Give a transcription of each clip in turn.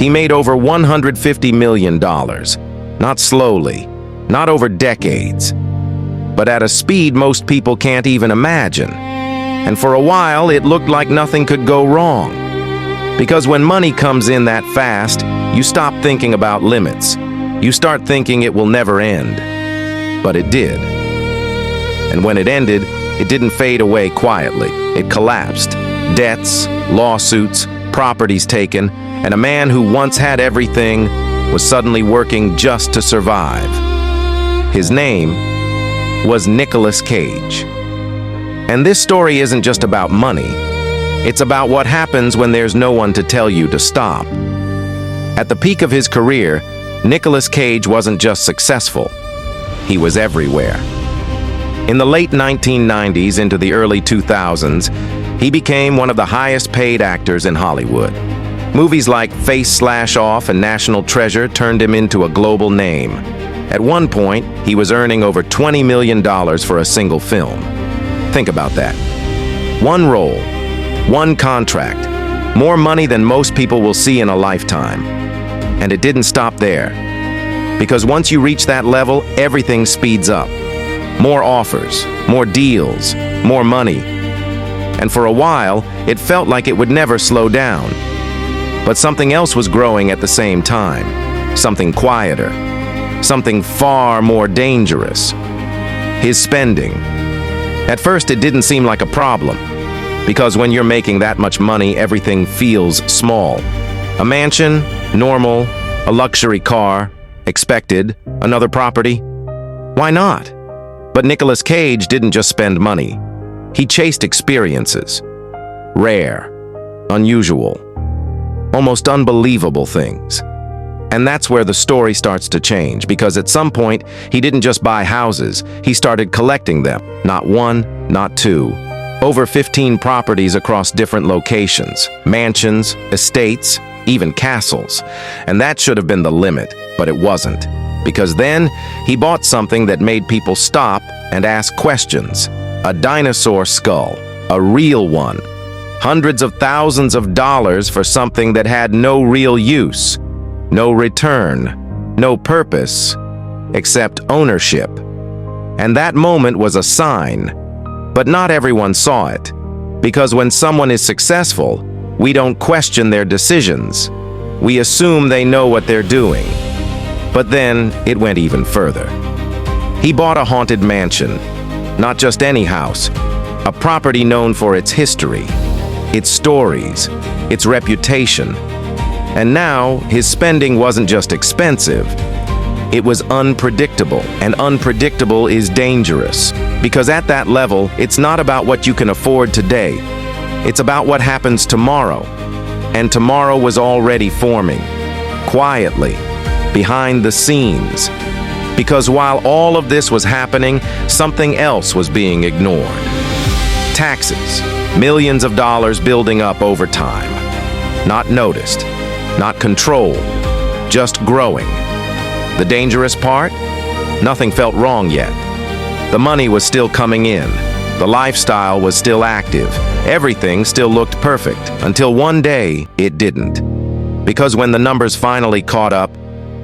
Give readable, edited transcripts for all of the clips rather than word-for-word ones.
He made over $150 million, not slowly, not over decades, but at a speed most people can't even imagine. And for a while, it looked like nothing could go wrong. Because when money comes in that fast, you stop thinking about limits. You start thinking it will never end. But it did. And when it ended, it didn't fade away quietly. It collapsed. Debts, lawsuits, properties taken, and a man who once had everything was suddenly working just to survive. His name was Nicolas Cage. And this story isn't just about money. It's about what happens when there's no one to tell you to stop. At the peak of his career, Nicolas Cage wasn't just successful. He was everywhere. In the late 1990s into the early 2000s, he became one of the highest-paid actors in Hollywood. Movies like Face Slash Off and National Treasure turned him into a global name. At one point, he was earning over $20 million for a single film. Think about that. One role, one contract, more money than most people will see in a lifetime. And it didn't stop there. Because once you reach that level, everything speeds up. More offers, more deals, more money. And for a while, it felt like it would never slow down. But something else was growing at the same time. Something quieter. Something far more dangerous. His spending. At first, it didn't seem like a problem. Because when you're making that much money, everything feels small. A mansion, normal. A luxury car, expected. Another property. Why not? But Nicolas Cage didn't just spend money. He chased experiences. Rare, unusual, almost unbelievable things. And that's where the story starts to change, because at some point, he didn't just buy houses, he started collecting them. Not one, not two. Over 15 properties across different locations, mansions, estates, even castles. And that should have been the limit, but it wasn't. Because then, he bought something that made people stop and ask questions. A dinosaur skull, a real one. Hundreds of thousands of dollars for something that had no real use, no return, no purpose, except ownership. And that moment was a sign. But not everyone saw it. Because when someone is successful, we don't question their decisions. We assume they know what they're doing. But then, it went even further. He bought a haunted mansion. Not just any house. A property known for its history, its stories, its reputation. And now, his spending wasn't just expensive. It was unpredictable, and unpredictable is dangerous. Because at that level, it's not about what you can afford today. It's about what happens tomorrow. And tomorrow was already forming, quietly, behind the scenes. Because while all of this was happening, something else was being ignored. Taxes, millions of dollars building up over time. Not noticed, not controlled, just growing. The dangerous part? Nothing felt wrong yet. The money was still coming in. The lifestyle was still active. Everything still looked perfect, until one day it didn't. Because when the numbers finally caught up,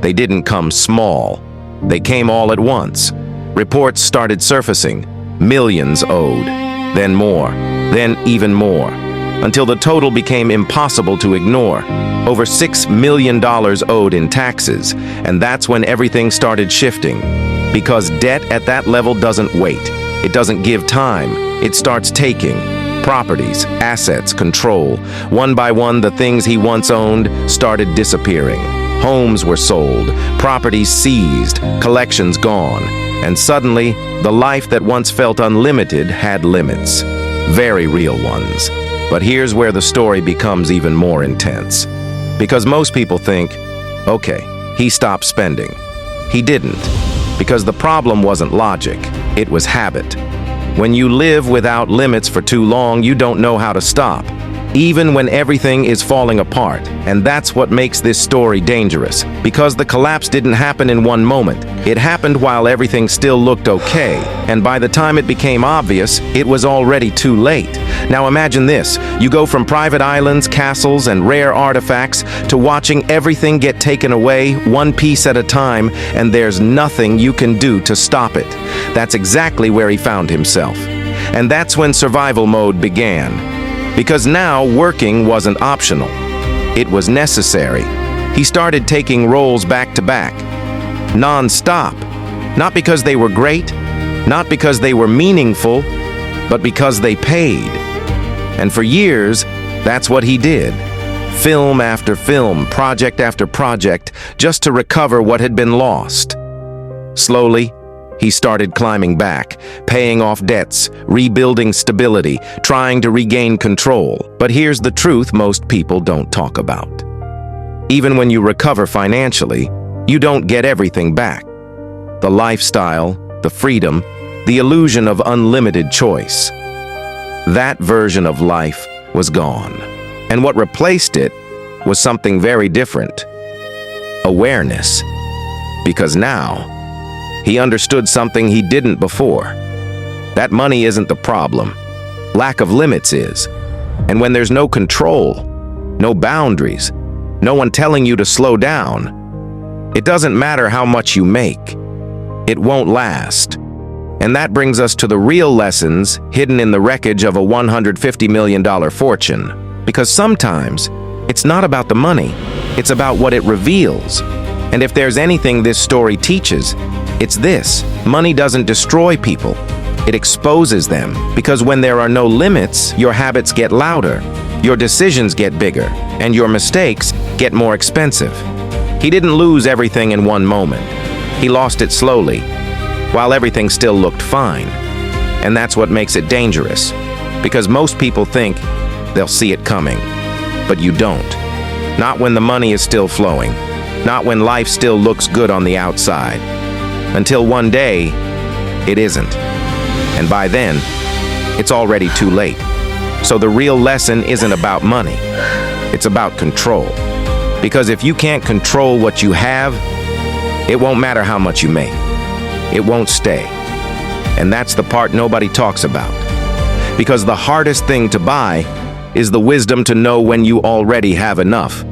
they didn't come small. They came all at once. Reports started surfacing. Millions owed. Then more. Then even more. Until the total became impossible to ignore. Over $6 million owed in taxes. And that's when everything started shifting. Because debt at that level doesn't wait. It doesn't give time. It starts taking. Properties, assets, control. One by one, the things he once owned started disappearing. Homes were sold, properties seized, collections gone. And suddenly, the life that once felt unlimited had limits. Very real ones. But here's where the story becomes even more intense. Because most people think, okay, he stopped spending. He didn't. Because the problem wasn't logic, it was habit. When you live without limits for too long, you don't know how to stop. even when everything is falling apart. And that's what makes this story dangerous, because the collapse didn't happen in one moment. It happened while everything still looked okay, and by the time it became obvious, it was already too late. Now imagine this: you go from private islands, castles, and rare artifacts to watching everything get taken away, one piece at a time, and there's nothing you can do to stop it. That's exactly where he found himself. And that's when survival mode began. Because now working wasn't optional. It was necessary. He started taking roles back to back, non-stop. Not because they were great, not because they were meaningful, but because they paid. And for years, that's what he did. Film after film, project after project, just to recover what had been lost. Slowly, he started climbing back, paying off debts, rebuilding stability, trying to regain control. But here's the truth most people don't talk about. Even when you recover financially, you don't get everything back. The lifestyle, the freedom, the illusion of unlimited choice. That version of life was gone. And what replaced it was something very different. Awareness. Because now, he understood something he didn't before. That money isn't the problem. Lack of limits is. And when there's no control, no boundaries, no one telling you to slow down, it doesn't matter how much you make. It won't last. And that brings us to the real lessons hidden in the wreckage of a $150 million fortune. Because sometimes, it's not about the money, it's about what it reveals. And if there's anything this story teaches, it's this: money doesn't destroy people, it exposes them. Because when there are no limits, your habits get louder, your decisions get bigger, and your mistakes get more expensive. He didn't lose everything in one moment. He lost it slowly, while everything still looked fine. And that's what makes it dangerous. Because most people think they'll see it coming, but you don't. Not when the money is still flowing. Not when life still looks good on the outside. Until one day, it isn't. And by then, it's already too late. So the real lesson isn't about money. It's about control. Because if you can't control what you have, it won't matter how much you make. It won't stay. And that's the part nobody talks about. Because the hardest thing to buy is the wisdom to know when you already have enough.